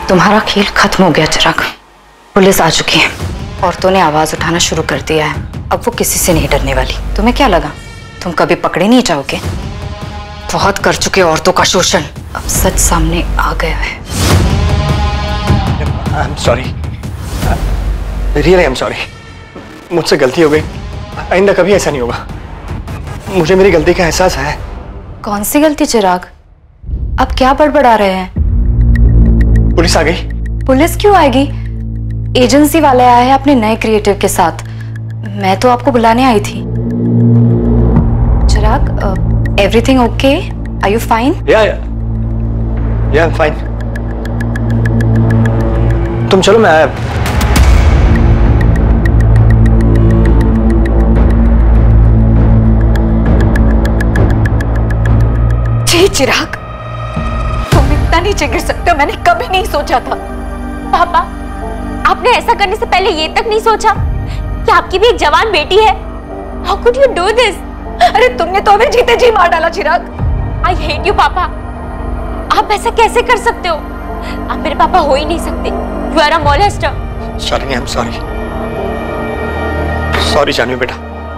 तुम्हारा खेल खत्म हो गया चिराग। पुलिस आ चुकी है, औरतों ने आवाज उठाना शुरू कर दिया है। अब वो किसी से नहीं डरने वाली। तुम्हें क्या लगा तुम कभी पकड़े नहीं जाओगे? बहुत कर चुके औरतों का शोषण, अब सच सामने आ गया है। I'm sorry. Really I'm sorry. मुझसे गलती हो गई, आइंदा कभी ऐसा नहीं होगा। मुझे मेरी गलती का एहसास है। कौन सी गलती चिराग? अब क्या बड़बड़ा रहे हैं? पुलिस आ गई। पुलिस क्यों आएगी? एजेंसी वाले आए हैं अपने नए क्रिएटिव के साथ। मैं तो आपको बुलाने आई थी। Chirag, everything okay? Are you fine? या I'm fine. तुम चलो, मैं आया। जी चिराग, तुम इतना नीचे गिर सकते हो, मैंने कभी नहीं सोचा था। पापा, आपने ऐसा करने से पहले ये तक नहीं सोचा कि आपकी भी एक जवान बेटी है? How could you do this? अरे तुमने तो हमें जीते जी मार डाला चिराग। I hate you पापा। आप ऐसा कैसे कर सकते हो? आप मेरे पापा हो ही नहीं सकते। You are a molester। Shalini, I'm sorry. Sorry Janvi बेटा।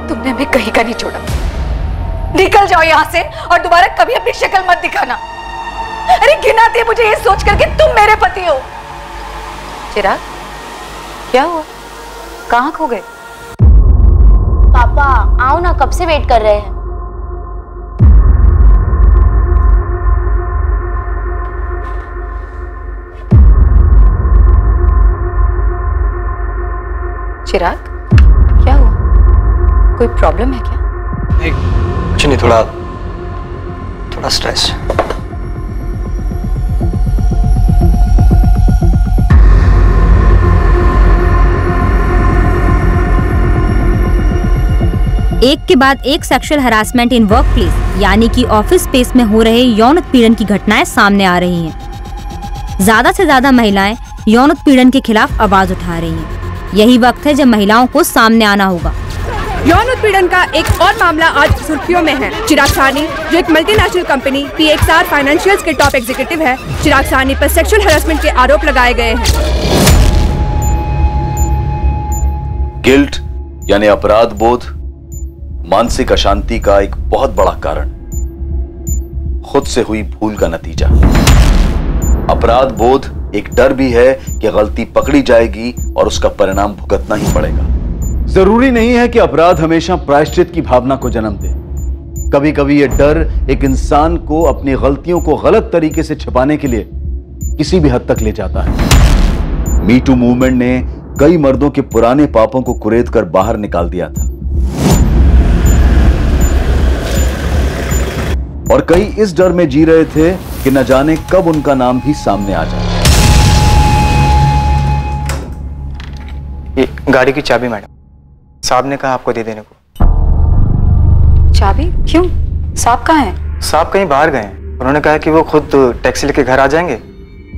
तुमने हमें कहीं का नहीं छोड़ा। निकल जाओ यहाँ से और दोबारा कभी अपनी शक्ल मत दिखाना। अरे घिन आती है मुझे ये सोच कर कि तुम मेरे पति हो। चिराग, क्या हुआ? कहाँ खो गए? पापा आओ ना, कब से वेट कर रहे हैं। चिराग, क्या हुआ? कोई प्रॉब्लम है क्या? नहीं, कुछ नहीं, थोड़ा स्ट्रेस। एक के बाद एक sexual harassment in work place यानी कि ऑफिस स्पेस में हो रहे यौन उत्पीड़न की घटनाएं सामने आ रही हैं। ज्यादा से ज्यादा महिलाएं यौन उत्पीड़न के खिलाफ आवाज उठा रही हैं। यही वक्त है जब महिलाओं को सामने आना होगा। यौन उत्पीड़न का एक और मामला आज सुर्खियों में है। चिराग साहनी, जो एक मल्टीनेशनल कंपनी PXR फाइनेंशियल्स के टॉप एग्जीक्यूटिव है, चिराग साहनी पर सेक्सुअल हरासमेंट के आरोप लगाए गए हैं। गिल्ट यानी अपराध बोध मानसिक अशांति का एक बहुत बड़ा कारण, खुद से हुई भूल का नतीजा। अपराध बोध एक डर भी है कि गलती पकड़ी जाएगी और उसका परिणाम भुगतना ही पड़ेगा। जरूरी नहीं है कि अपराध हमेशा प्रायश्चित की भावना को जन्म दे। कभी कभी यह डर एक इंसान को अपनी गलतियों को गलत तरीके से छिपाने के लिए किसी भी हद तक ले जाता है। मी टू मूवमेंट ने कई मर्दों के पुराने पापों को कुरेद कर बाहर निकाल दिया था और कई इस डर में जी रहे थे कि न जाने कब उनका नाम भी सामने आ जाए। ये गाड़ी की चाबी मैडम, साहब ने कहा आपको दे देने को। चाबी? क्यों? साहब कहाँ हैं? साहब कहीं बाहर गए हैं। उन्होंने कहा कि वो खुद टैक्सी लेके घर आ जाएंगे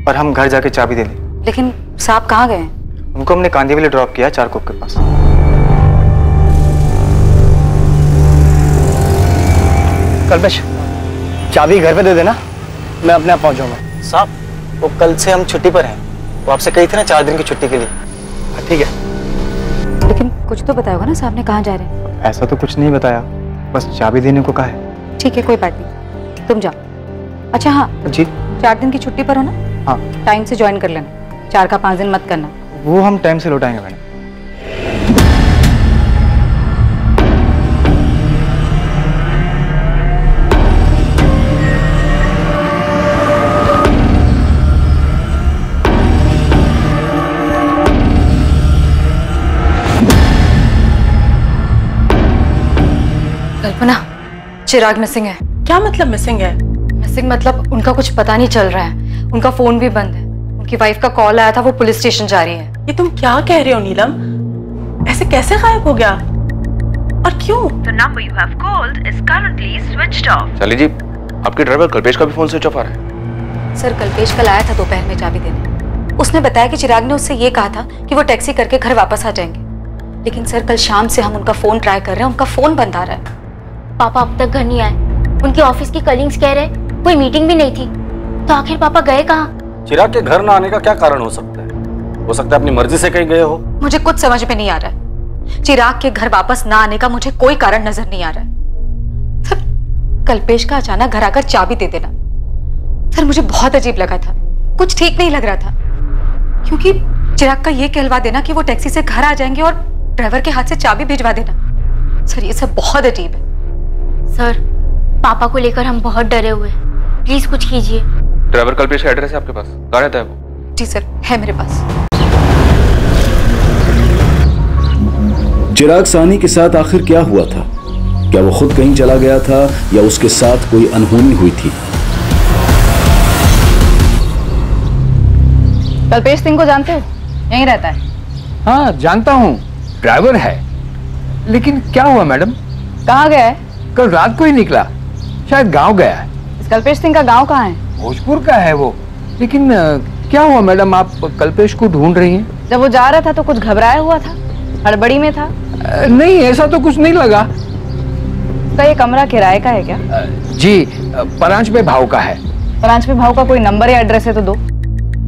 और हम घर जाके चाबी दे दें। लेकिन साहब कहाँ गए हैं? उनको हमने कांदीवली ड्रॉप किया, चारकोप के पास। कल्पेश, चाबी घर पे दे देना, मैं अपने आप पहुंच जाऊंगा। साहब, वो कल से हम छुट्टी पर हैं। वो आपसे कही थी ना 4 दिन की छुट्टी के लिए। ठीक है। लेकिन कुछ तो बताया होगा ना साहब ने कहाँ जा रहे हैं? ऐसा तो कुछ नहीं बताया, बस चाबी देने को कहा है। ठीक है, कोई बात नहीं, तुम जाओ। अच्छा हाँ जी, 4 दिन की छुट्टी पर हो ना? हाँ। टाइम से ज्वाइन कर लेना, 4 का 5 दिन मत करना। वो हम टाइम से लौटाएंगे मैडम। कल्पना, चिराग मिसिंग है। क्या मतलब मिसिंग है? मिसिंग मतलब उनका कुछ पता नहीं चल रहा है। उनका फोन भी बंद है। उनकी वाइफ का कॉल आया था, वो पुलिस स्टेशन जा रही है। ये तुम क्या कह रहे हो नीलम? ऐसे कैसे गायब हो गया और क्यों? The number you have called is currently switched off. Shalini जी, आपके ड्राइवर कल्पेश का भी फोन स्विच ऑफ आ रहा है। सर, कल्पेश कल आया था दोपहर में चाबी देने। उसने बताया कि चिराग ने उससे ये कहा था कि वो टैक्सी करके घर वापस आ जाएंगे। लेकिन सर, कल शाम से हम उनका फोन ट्राई कर रहे हैं, उनका फोन बंद आ रहा है। पापा अब तक घर नहीं आए। उनके ऑफिस के कलीग्स कह रहे कोई मीटिंग भी नहीं थी। तो आखिर पापा गए कहाँ? चिराग के घर ना आने का क्या कारण हो सकता है? हो सकता है अपनी मर्जी से कहीं गए हो। मुझे कुछ समझ में नहीं आ रहा है। चिराग के घर वापस ना आने का मुझे कोई कारण नजर नहीं आ रहा है। सर, कल्पेश का अचानक घर आकर चाबी दे देना, सर मुझे बहुत अजीब लगा था, कुछ ठीक नहीं लग रहा था। क्योंकि चिराग का ये कहलवा देना कि वो टैक्सी से घर आ जाएंगे और ड्राइवर के हाथ से चाबी भिजवा देना, सर ये सब बहुत अजीब है। सर, पापा को लेकर हम बहुत डरे हुए हैं, प्लीज कुछ कीजिए। ड्राइवर कल्पेश का एड्रेस है आपके पास? कहाँ रहता है वो? जी सर, है मेरे पास। चिराग सानी के साथ आखिर क्या हुआ था? क्या वो खुद कहीं चला गया था या उसके साथ कोई अनहोनी हुई थी? कल्पेश सिंह को जानते हो? यहीं रहता है। हाँ जानता हूँ, ड्राइवर है। लेकिन क्या हुआ मैडम? कहाँ गया है? कल रात को ही निकला, शायद गांव गया है। इस कल्पेश सिंह का गांव कहाँ है? भोजपुर का है वो। लेकिन क्या हुआ मैडम, आप कल्पेश को ढूंढ रही हैं? जब वो जा रहा था तो कुछ घबराया हुआ था, हड़बड़ी में था? नहीं, ऐसा तो कुछ नहीं लगा। का ये कमरा किराए का है क्या? जी, परांच पे भाव का है। परांच पे भाव का कोई नंबर या एड्रेस है तो दो।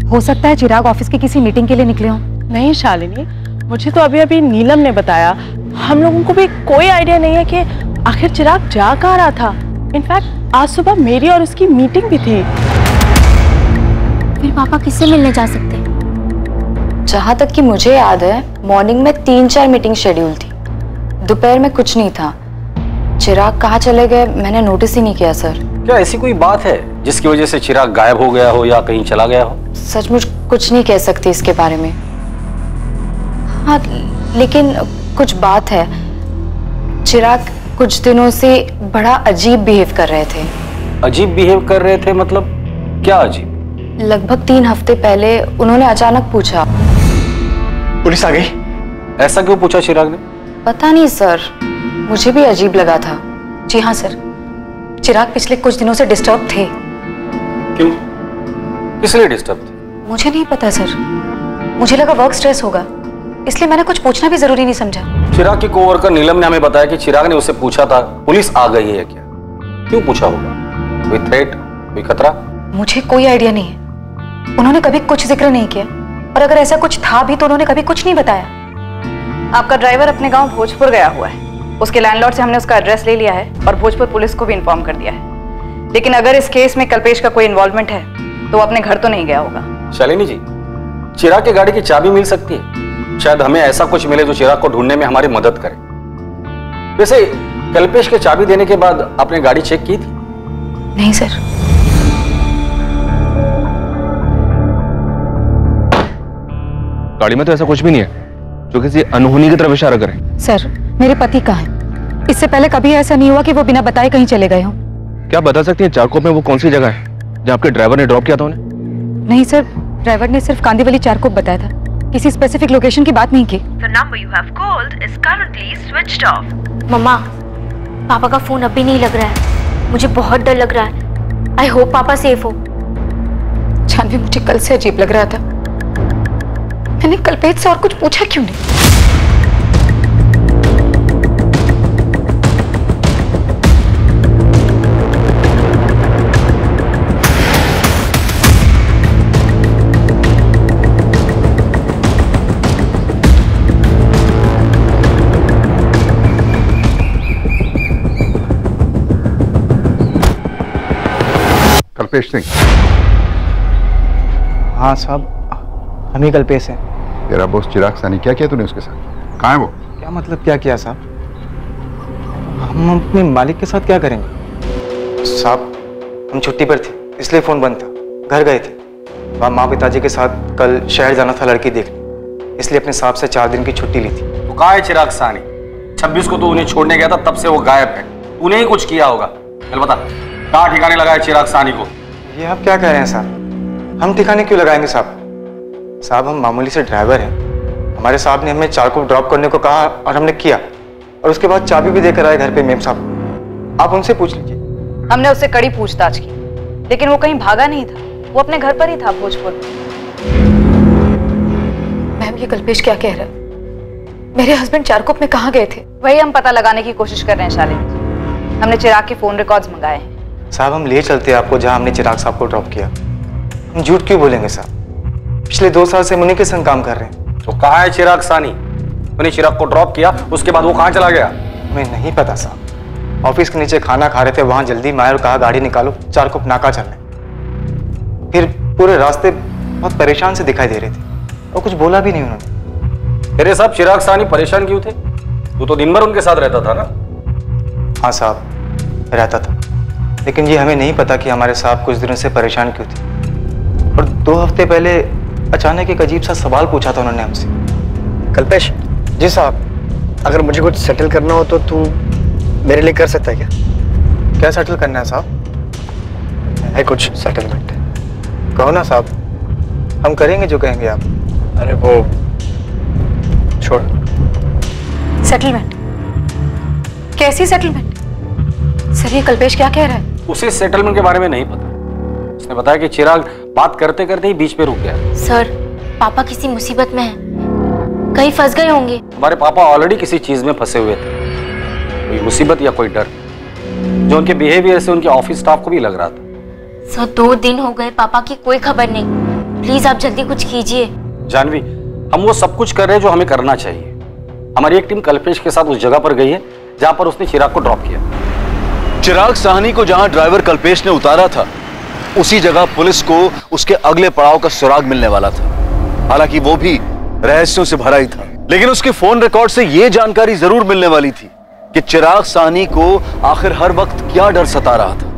हो सकता है चिराग ऑफिस की किसी मीटिंग के लिए निकले हों। नहीं शालिनी, मुझे तो अभी नीलम ने बताया। हम लोगों को भी कोई आइडिया नहीं है कि आखिर चिराग जा कहाँ रहा था। इनफैक्ट आज सुबह मेरी और उसकी मीटिंग भी थी। फिर पापा किससे मिलने जा सकते हैं? जहां तक कि मुझे याद है, मॉर्निंग में 3-4 मीटिंग शेड्यूल थी, दोपहर में कुछ नहीं था। चिराग कहाँ चले गए मैंने नोटिस ही नहीं किया सर। क्या ऐसी कोई बात है जिसकी वजह से चिराग गायब हो गया हो या कहीं चला गया हो? सचमुच कुछ नहीं कह सकती इसके बारे में। हाँ, लेकिन कुछ बात है। चिराग कुछ दिनों से बड़ा अजीब बिहेव कर रहे थे। अजीब बिहेव कर रहे थे मतलब क्या अजीब? लगभग 3 हफ्ते पहले उन्होंने अचानक पूछा, पुलिस आ गई? ऐसा क्यों पूछा चिराग ने? पता नहीं सर, मुझे भी अजीब लगा था। जी हाँ सर, चिराग पिछले कुछ दिनों से डिस्टर्ब थे। क्यों? किस लिए डिस्टर्ब थे? मुझे नहीं पता सर, मुझे लगा वर्क स्ट्रेस होगा, इसलिए मैंने कुछ पूछना भी जरूरी नहीं समझा। चिराग की कोवर्कर नीलम ने हमें बताया कि चिराग ने उससे पूछा था पुलिस आ गई है क्या? क्यों पूछा होगा? कोई थ्रेट, कोई खतरा? मुझे कोई आइडिया नहीं है। उन्होंने कभी कुछ जिक्र नहीं किया, और अगर ऐसा कुछ था भी तो उन्होंने कभी कुछ नहीं बताया। आपका ड्राइवर अपने गांव भोजपुर गया हुआ है। उसके लैंडलॉर्ड से हमने उसका एड्रेस ले लिया है और भोजपुर पुलिस को भी इन्फॉर्म कर दिया है। लेकिन अगर इस केस में कल्पेश का कोई इन्वॉल्वमेंट है तो वो अपने घर तो नहीं गया होगा। शालिनी जी, चिराग की गाड़ी की चाबी मिल सकती है। शायद हमें ऐसा कुछ मिले जो चिराग को ढूंढने में हमारी मदद करे। वैसे कल्पेश के चाबी देने के बाद आपने गाड़ी चेक की थी? नहीं सर। गाड़ी में तो ऐसा कुछ भी नहीं है जो किसी अनहोनी की तरफ इशारा करे। सर, मेरे पति कहाँ हैं? इससे पहले कभी ऐसा नहीं हुआ कि वो बिना बताए कहीं चले गए हों। क्या बता सकती हैं चारकोप में वो कौन सी जगह है जहाँ आपके ड्राइवर ने ड्रॉप किया था उन्हें? नहीं सर, ड्राइवर ने सिर्फ कांदीवली चारकोप बताया था, किसी स्पेसिफिक लोकेशन की बात नहीं की। The number you have called is currently switched off. मम्मा, पापा का फोन अभी नहीं लग रहा है, मुझे बहुत डर लग रहा है। आई होप पापा सेफ हो। जानवी, मुझे कल से अजीब लग रहा था। मैंने कल्पेश से और कुछ पूछा क्यों नहीं? कल्पेश सिंह? हाँ साहब, हम ही कल्पेश हैं। तेरा बॉस चिराग सानी, क्या किया तूने उसके साथ? कहाँ है वो? क्या मतलब क्या किया साहब? हम अपने मालिक के साथ क्या करेंगे साहब? हम छुट्टी पर थे इसलिए फोन बंद था, घर गए थे। वहाँ माँ पिताजी के साथ कल शहर जाना था लड़की देखने, इसलिए अपने साहब से 4 दिन की छुट्टी ली थी। तो कहाँ है चिराग सानी? 26 को तो उन्हें छोड़ने गया था, तब से वो गायब है। उन्हें ही कुछ किया होगा। चल बता, कहाँ ठिकाने लगाया चिराग सानी को? ये आप क्या कह रहे हैं साहब? हम ठिकाने क्यों लगाएंगे साहब? साहब, हम मामूली से ड्राइवर हैं। हमारे साहब ने हमें चारकोप ड्रॉप करने को कहा और हमने किया, और उसके बाद चाबी भी देकर आए घर पे मेम साहब। आप उनसे पूछ लीजिए। हमने उससे कड़ी पूछताछ की, लेकिन वो कहीं भागा नहीं था, वो अपने घर पर ही था भोजपुर। मैम, ये कल्पेश क्या कह रहा है? मेरे हस्बैंड चारकोप में कहाँ गए थे? वही हम पता लगाने की कोशिश कर रहे हैं शालिनी जी। हमने चिराग के फोन रिकॉर्ड्स मंगाए हैं। साहब, हम ले चलते हैं आपको जहां हमने चिराग साहब को ड्रॉप किया। हम झूठ क्यों बोलेंगे साहब? पिछले 2 साल से मुन्नी के संग काम कर रहे हैं। तो कहाँ है चिराग सानी? मैंने चिराग को ड्रॉप किया, उसके बाद वो कहाँ चला गया? हमें नहीं पता साहब। ऑफिस के नीचे खाना खा रहे थे, वहां जल्दी में आए और कहा गाड़ी निकालो, 4 कुप नाका चलने। फिर पूरे रास्ते बहुत परेशान से दिखाई दे रहे थे और कुछ बोला भी नहीं उन्होंने। तेरे साहब चिराग सानी परेशान क्यों थे? तू तो दिन भर उनके साथ रहता था ना? हाँ साहब, रहता था, लेकिन ये हमें नहीं पता कि हमारे साहब कुछ दिनों से परेशान क्यों थे। और 2 हफ्ते पहले अचानक एक अजीब सा सवाल पूछा था उन्होंने हमसे। कल्पेश। जी साहब। अगर मुझे कुछ सेटल करना हो तो तू मेरे लिए कर सकता है क्या? क्या सेटल करना है साहब? है कुछ सेटलमेंट? कहो ना साहब, हम करेंगे जो कहेंगे आप। अरे वो छोड़। सेटलमेंट? कैसी सेटलमेंट? सर ये कल्पेश क्या कह रहा है? उसे सेटलमेंट के बारे में नहीं पता। उसने बताया कि चिराग बात करते करते ही बीच में रुक गया। सर पापा किसी मुसीबत में है, कहीं फंस गए होंगे। हमारे पापा ऑलरेडी किसी चीज में फंसे हुए थे, कोई मुसीबत या कोई डर, जो उनके बिहेवियर से उनके ऑफिस स्टाफ को भी लग रहा था। सर 2 दिन हो गए, पापा की कोई खबर नहीं। प्लीज आप जल्दी कुछ कीजिए। जानवी, हम वो सब कुछ कर रहे हैं जो हमें करना चाहिए। हमारी एक टीम कल्पेश के साथ उस जगह पर गई है जहां पर उसने चिराग को ड्रॉप किया। चिराग साहनी को जहां ड्राइवर कल्पेश ने उतारा था, उसी जगह पुलिस को उसके अगले पड़ाव का सुराग मिलने वाला था। हालांकि वो भी रहस्यों से भरा ही था, लेकिन उसके फोन रिकॉर्ड से यह जानकारी जरूर मिलने वाली थी कि चिराग साहनी को आखिर हर वक्त क्या डर सता रहा था।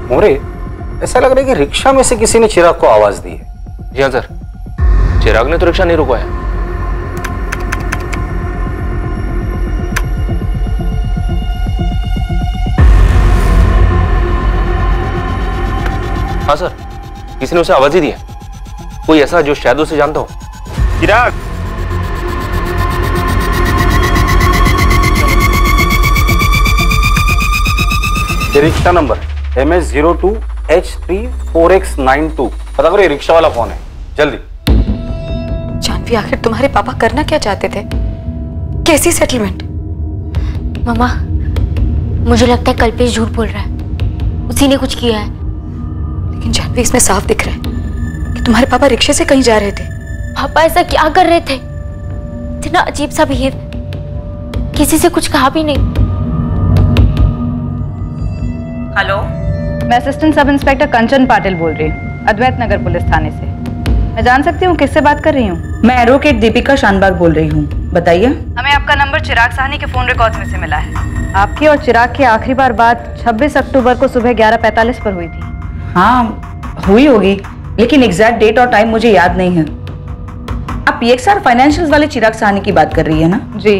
मोरे, ऐसा लग रहा है कि रिक्शा में से किसी ने चिराग को आवाज दी है। जी हाँ सर, चिराग ने तो रिक्शा नहीं रुकवाया। हाँ सर, किसी ने उसे आवाज ही दी है, कोई ऐसा जो शायद उसे जानता हो। चिराग, ये रिक्शा नंबर MS02H34X92, पता करो ये रिक्शा वाला कौन है, जल्दी। जानवी, आखिर तुम्हारे पापा करना क्या चाहते थे? कैसी सेटलमेंट? मामा, मुझे लगता है कल्पेश झूठ बोल रहा है, उसी ने कुछ किया है। लेकिन जानवी, इसमें साफ दिख रहा है कि तुम्हारे पापा रिक्शे से कहीं जा रहे थे। पापा ऐसा क्या कर रहे थे? इतना अजीब सा बिहेव, किसी से कुछ कहा भी नहीं। हेलो, मैं असिस्टेंट सब इंस्पेक्टर कंचन पाटिल बोल रही हूँ, अद्वैत नगर पुलिस थाने से। मैं जान सकती हूँ किससे बात कर रही हूँ? मैं एडवोकेट दीपिका शानबाग बोल रही हूँ, बताइए। हमें आपका नंबर चिराग साहनी के फोन रिकॉर्ड्स में से मिला है। आपकी और चिराग की आखिरी बार बात 26 अक्टूबर को सुबह 11:45 पर हुई थी। हाँ, हुई होगी, लेकिन एग्जैक्ट डेट और टाइम मुझे याद नहीं है। आप PXR फाइनेंशियल्स वाले चिराग साहनी की बात कर रही है ना? जी,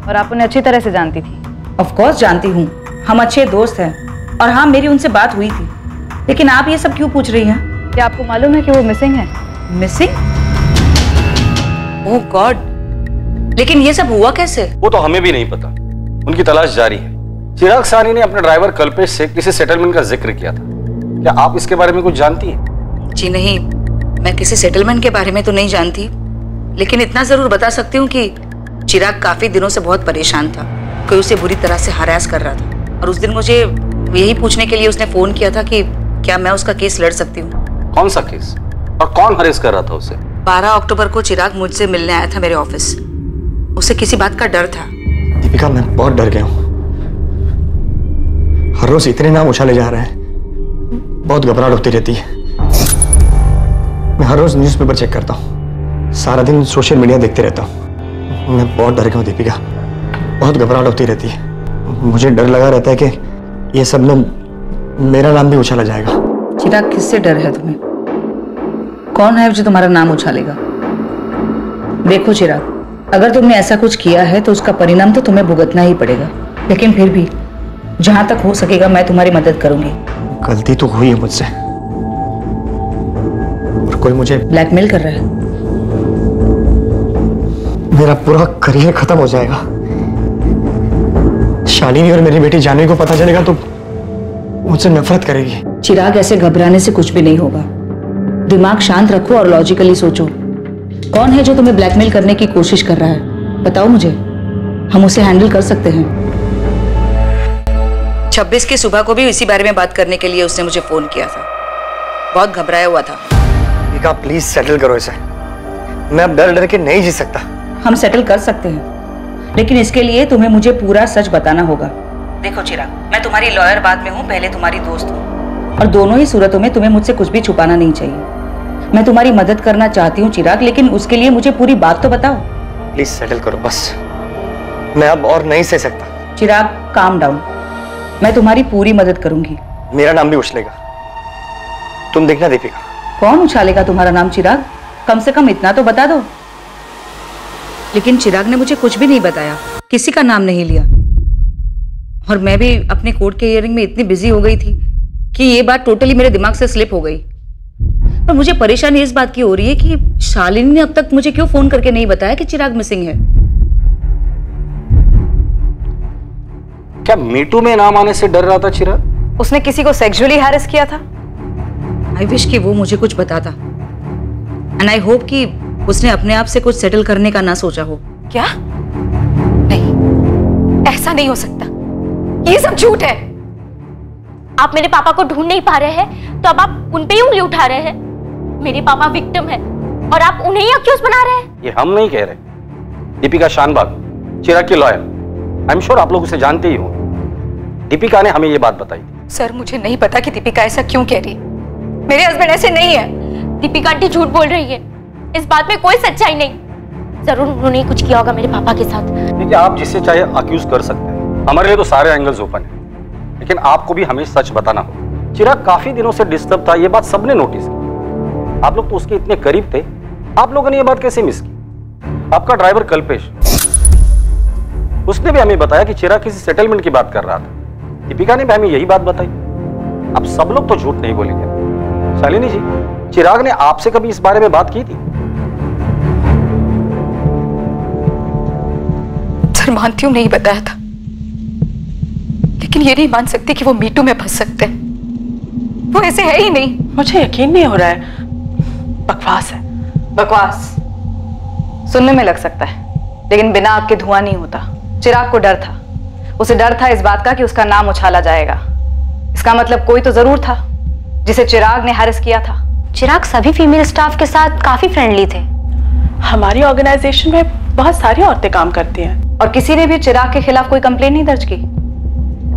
और आप उन्हें अच्छी तरह से जानती थी। ऑफ कोर्स जानती हूँ, हम अच्छे दोस्त हैं। और हाँ, मेरी उनसे बात हुई थी, लेकिन आप ये सब क्यों पूछ रही हैं? क्या आपको मालूम है कि वो मिसिंग है? मिसिंग? ओह गॉड, लेकिन ये सब हुआ कैसे? वो तो हमें भी नहीं पता, उनकी तलाश जारी है। चिराग साहनी ने अपने ड्राइवर कल्पेश से किसी सेटलमेंट का जिक्र किया था। क्या आप इसके बारे में कुछ जानती हैं? जी नहीं, मैं किसी सेटलमेंट के बारे में तो नहीं जानती, लेकिन इतना जरूर बता सकती हूँ कि चिराग काफी दिनों से बहुत परेशान था। कोई उसे बुरी तरह से हरास कर रहा था, और उस दिन मुझे यही पूछने के लिए उसने फोन किया था कि क्या मैं उसका केस लड़ सकती हूँ। कौन सा केस और कौन हरेस कर रहा था उसे? 12 अक्टूबर को चिराग मुझसे मिलने आया था मेरे ऑफिस। उसे किसी बात का डर था। दीपिका, मैं बहुत डर गया हूँ। हर रोज इतने नाम उछाले जा रहे हैं, बहुत घबराहट होती रहती है। मैं हर रोज न्यूज़पेपर चेक करता हूँ, सारा दिन सोशल मीडिया देखते रहता हूँ। मैं बहुत डर गया हूँ दीपिका, बहुत घबराहट होती रहती है। मुझे डर लगा रहता है कि ये सब में मेरा नाम भी उछाला जाएगा। चिराग, किससे डर है तुम्हें? कौन है जो तुम्हारा नाम उछालेगा? देखो चिराग, अगर तुमने ऐसा कुछ किया है तो उसका परिणाम तो तुम्हें भुगतना ही पड़ेगा, लेकिन फिर भी जहां तक हो सकेगा मैं तुम्हारी मदद करूंगी। गलती तो हुई है मुझसे, और कोई मुझे ब्लैकमेल कर रहा है। मेरा पूरा करियर खत्म हो जाएगा। शालिनी और मेरी बेटी जानवी को पता चलेगा तो मुझसे नफरत करेगी। चिराग, ऐसे घबराने से कुछ भी नहीं होगा। दिमाग शांत रखो और लॉजिकली सोचो। कौन है जो तुम्हें ब्लैकमेल करने की कोशिश कर रहा है? बताओ मुझे, हम उसे हैंडल कर सकते हैं। 26 की सुबह को भी इसी बारे में बात करने के लिए उसने मुझे फोन किया था। बहुत घबराया हुआ था। दीपिका प्लीज सेटल करो इसे। मैं अब डर डर के नहीं जी सकता। हम सेटल कर सकते हैं, लेकिन इसके लिए तुम्हें मुझे पूरा सच बताना होगा। देखो चिराग, मैं तुम्हारी लॉयर बाद में हूँ, पहले तुम्हारी दोस्त हूँ, और दोनों ही सूरतों में तुम्हें मुझसे कुछ भी छुपाना नहीं चाहिए। मैं तुम्हारी मदद करना चाहती हूँ चिराग, लेकिन उसके लिए मुझे पूरी बात तो बताओ। प्लीज सेटल करो बस, मैं अब और नहीं सह सकता। चिराग काम डाउन, मैं तुम्हारी पूरी मदद करूंगी। मेरा नाम भी उछलेगा, तुम देखना दीपिका। कौन उछालेगा तुम्हारा नाम चिराग? कम से कम इतना तो बता दो। लेकिन चिराग ने मुझे कुछ भी नहीं बताया, किसी का नाम नहीं लिया, और मैं भी अपने कोर्ट के हियरिंग में इतनी बिजी हो गई थी कि ये बात टोटली मेरे दिमाग से स्लिप हो गई। पर मुझे परेशानी इस बात की हो रही है कि शालिनी ने अब तक मुझे क्यों फोन करके नहीं बताया कि चिराग मिसिंग है। क्या मीटू में नाम आने से डर रहा था चिराग? उसने किसी को सेक्सुअली हैरेस किया था। आई विश कि वो मुझे कुछ बताता, एंड आई होप कि उसने अपने आप से कुछ सेटल करने का ना सोचा हो। क्या? नहीं, ऐसा नहीं हो सकता, ये सब झूठ है। आप मेरे पापा को ढूंढ नहीं पा रहे हैं तो अब आप उन पे ही उंगली उठा रहे हैं। मेरे पापा विक्टिम है और आप उन्हें ही अक्यूज बना रहे हैं। ये हम नहीं कह रहे। दीपिका शानबाग, चिराग की लॉयर, आई एम श्योर आप लोग उसे जानते ही हो। दीपिका ने हमें ये बात बताई थी। सर मुझे नहीं पता कि दीपिका ऐसा क्यों कह रही है। मेरे हस्बैंड ऐसे नहीं है। दीपिका आंटी झूठ बोल रही है, इस बात में कोई सच्चाई नहीं। जरूर उन्होंने कुछ किया होगा मेरे पापा के साथ। देखिए, आप जिससे चाहे अक्यूज कर सकते हैं, हमारे लिए तो सारे एंगल्स ओपन है, लेकिन आपको भी हमें सच बताना होगा। चिराग काफी दिनों से डिस्टर्ब था, ये बात सबने नोटिस की। आप लोग तो उसके इतने करीब थे, आप लोगों ने ये बात कैसे मिस की? आपका ड्राइवर कल्पेश, उसने भी हमें बताया कि चिराग किसी सेटलमेंट की बात कर रहा था। दीपिका ने भी हमें यही बात बताई। अब सब लोग तो झूठ नहीं बोलेंगे। शालिनी जी, चिराग ने आपसे कभी इस बारे में बात की थी? सर मानती हूँ नहीं बताया था, लेकिन ये नहीं मान सकती कि वो मीटू में फंस सकते हैं। वो ऐसे है ही नहीं। मुझे यकीन नहीं हो रहा है। बकवास है। बकवास सुनने में लग सकता है, लेकिन बिना आग के धुआं नहीं होता। चिराग को डर था, उसे डर था इस बात का कि उसका नाम उछाला जाएगा। इसका मतलब कोई तो जरूर था जिसे चिराग ने हैरेस किया था। चिराग सभी फीमेल स्टाफ के साथ काफी फ्रेंडली थे। हमारी ऑर्गेनाइजेशन में बहुत सारी औरतें काम करती हैं, और किसी ने भी चिराग के खिलाफ कोई कंप्लेन नहीं दर्ज की।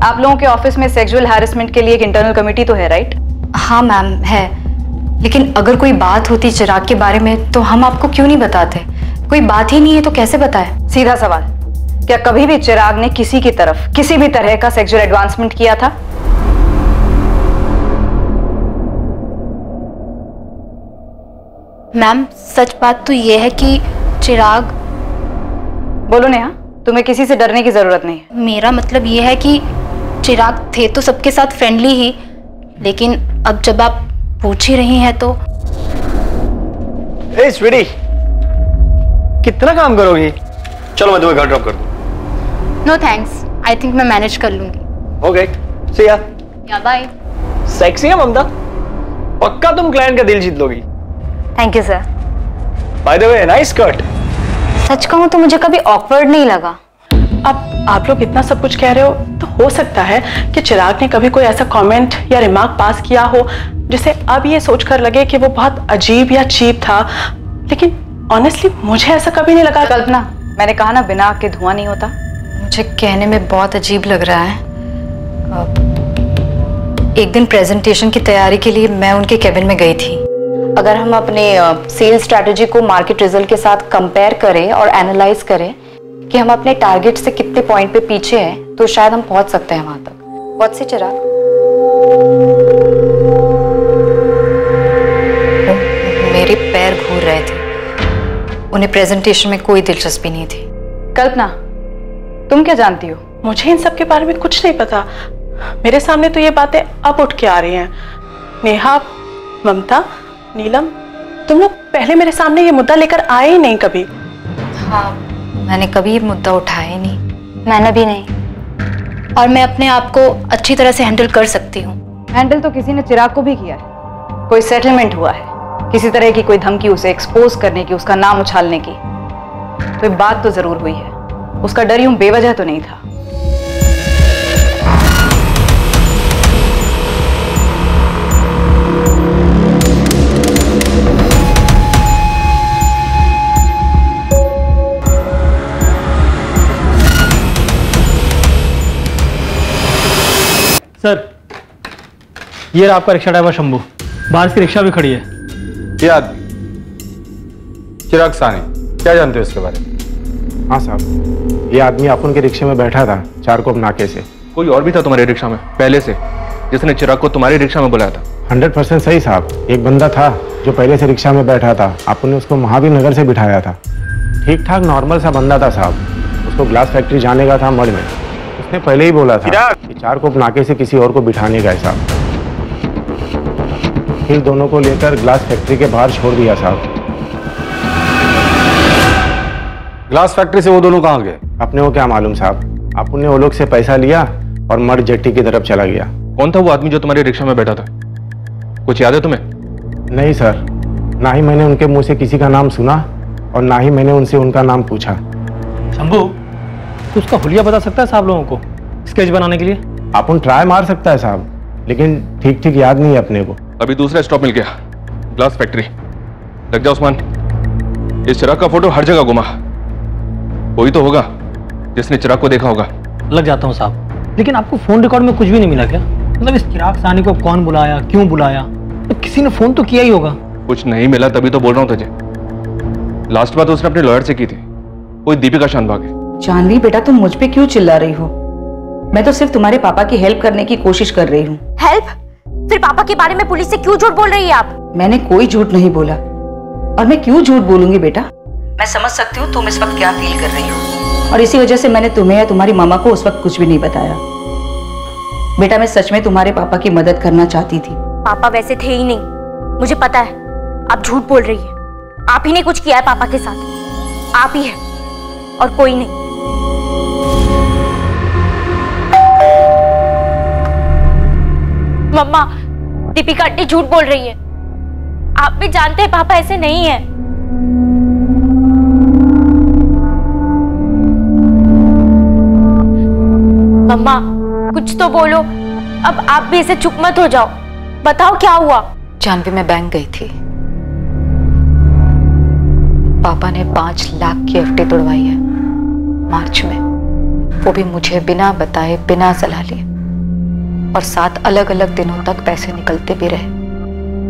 आप लोगों के ऑफिस में सेक्सुअल हैरेसमेंट के लिए एक इंटरनल कमेटी तो है, राइट? हाँ मैम है, लेकिन अगर कोई बात होती चिराग के बारे में तो हम आपको क्यों नहीं बताते? कोई बात ही नहीं है तो कैसे बताए? सीधा सवाल, क्या कभी भी चिराग ने किसी की तरफ किसी भी तरह का सेक्सुअल एडवांसमेंट किया था? मैम सच बात तो ये है कि चिराग। बोलो नेहा, तुम्हें किसी से डरने की जरूरत नहीं है। मेरा मतलब ये है कि चिराग थे तो सबके साथ फ्रेंडली ही, लेकिन अब जब आप पूछ ही रही हैं तो। ए स्वीटी, कितना काम करोगी? चलो मैं तुम्हें घर ड्रॉप कर दूं। नो थैंक्स, आई थिंक मैं मैनेज कर लूंगी। ओके, सी या। या बाय। सेक्सी है ममता, पक्का तुम क्लाइंट का दिल जीत लोगी। Thank you sir. By the way, nice cut. सच कहूं तो मुझे कभी ऑकवर्ड नहीं लगा। अब आप लोग इतना सब कुछ कह रहे हो तो हो सकता है कि चिराग ने कभी कोई ऐसा कमेंट या रिमार्क पास किया हो जिसे अब ये सोचकर लगे कि वो बहुत अजीब या चीप था, लेकिन ऑनेस्टली मुझे ऐसा कभी नहीं लगा। कल्पना, मैंने कहा ना बिना आग के धुआं नहीं होता। मुझे कहने में बहुत अजीब लग रहा है। एक दिन प्रेजेंटेशन की तैयारी के लिए मैं उनके केबिन में गई थी। अगर हम अपने सेल्स स्ट्रैटेजी को मार्केट रिजल्ट के साथ कंपेयर करें और एनालाइज करें कि हम अपने टारगेट से कितने पॉइंट पे पीछे हैं, तो शायद हम पहुंच सकते हैं वहां तक। बहुत से चिराग, मेरे पैर घूर रहे थे। उन्हें प्रेजेंटेशन में कोई दिलचस्पी नहीं थी। कल्पना, तुम क्या जानती हो? मुझे इन सब के बारे में कुछ नहीं पता। मेरे सामने तो ये बातें अब उठ के आ रही हैं। नेहा, ममता, नीलम, तुम लोग पहले मेरे सामने ये मुद्दा लेकर आए ही नहीं कभी। हाँ मैंने कभी ये मुद्दा उठाया ही नहीं। मैंने भी नहीं, और मैं अपने आप को अच्छी तरह से हैंडल कर सकती हूँ। हैंडल तो किसी ने चिराग को भी किया है। कोई सेटलमेंट हुआ है, किसी तरह की कोई धमकी उसे एक्सपोज करने की, उसका नाम उछालने की, तो एक बात तो जरूर हुई है, उसका डर यूं बेवजह तो नहीं था। सर, ये रहा आपका रिक्शा ड्राइवर शंभू। बाहर की रिक्शा भी खड़ी है। ये आदमी चिराग सानी, क्या जानते हो इसके बारे में? हाँ साहब, ये आदमी अपन के रिक्शे में बैठा था चारकोप नाके से। कोई और भी था तुम्हारे रिक्शा में पहले से जिसने चिराग को तुम्हारी रिक्शा में बुलाया था? 100% सही साहब। एक बंदा था जो पहले से रिक्शा में बैठा था, आपने उसको महावीर नगर से बिठाया था। ठीक ठाक नॉर्मल सा बंदा था साहब, उसको ग्लास फैक्ट्री जाने का था मड में। उसने पहले ही बोला था कि चारकोप नाके से किसी और को बिठाने का है साहब। फिर दोनों को लेकर ग्लास फैक्ट्री के बाहर छोड़ दिया साहब। ग्लास फैक्ट्री से वो दोनों कहाँ गए? अपने को क्या मालूम साहब, आपने वो लोग से पैसा लिया और मड जेट्टी की तरफ चला गया। कौन था वो आदमी जो तुम्हारी रिक्शा में बैठा था? कुछ याद है तुम्हें? नहीं सर, ना ही मैंने उनके मुंह से किसी का नाम सुना और ना ही मैंने उनसे उनका नाम पूछा। शंभू, तो उसका हुलिया बता सकता है साहब लोगों को स्केच बनाने के लिए? अपन ट्राई मार सकता है साहब, लेकिन ठीक ठीक याद नहीं है अपने को। अभी दूसरा स्टॉप मिल गया, ग्लास फैक्ट्री। लग जा उस्मान, इस चिराग का फोटो हर जगह घुमा। कोई तो होगा जिसने चिराग को देखा होगा। लग जाता हूँ साहब, लेकिन आपको फोन रिकॉर्ड में कुछ भी नहीं मिला क्या? मतलब इस चिराग सानी को कौन बुलाया, क्यों बुलाया? तो किसी ने फोन तो किया ही होगा। कुछ नहीं मिला तभी तो बोल रहा हूँ तुझे। लास्ट बात उसने अपने लॉयर से की थी, कोई दीपिका शानभाग है। जानवी बेटा, तुम मुझ पे क्यों चिल्ला रही हो? मैं तो सिर्फ तुम्हारे पापा की हेल्प करने की कोशिश कर रही हूँ। हेल्प? फिर पापा के बारे में पुलिस से क्यों झूठ बोल रही है आप? मैंने कोई झूठ नहीं बोला, और मैं क्यों झूठ बोलूंगी बेटा? मैं समझ सकती हूँ तुम इस वक्त क्या फील कर रही हो, और इसी वजह से मैंने तुम्हें या तुम्हारी मामा को उस वक्त कुछ भी नहीं बताया। बेटा, मैं सच में तुम्हारे पापा की मदद करना चाहती थी। पापा वैसे थे ही नहीं, मुझे पता है। आप झूठ बोल रही है। आप ही ने कुछ किया है पापा के साथ, आप ही है और कोई नहीं। मम्मा, दीपिका आंटी झूठ बोल रही है। आप भी जानते हैं पापा ऐसे नहीं है। मम्मा, कुछ तो बोलो। अब आप भी ऐसे चुप मत हो जाओ। बताओ क्या हुआ? जानवी, मैं बैंक गई थी। पापा ने 5 लाख की एफडी तोड़वाई है मार्च में, वो भी मुझे बिना बताए, बिना सलाह लिए, और 7 अलग अलग दिनों तक पैसे निकलते भी रहे।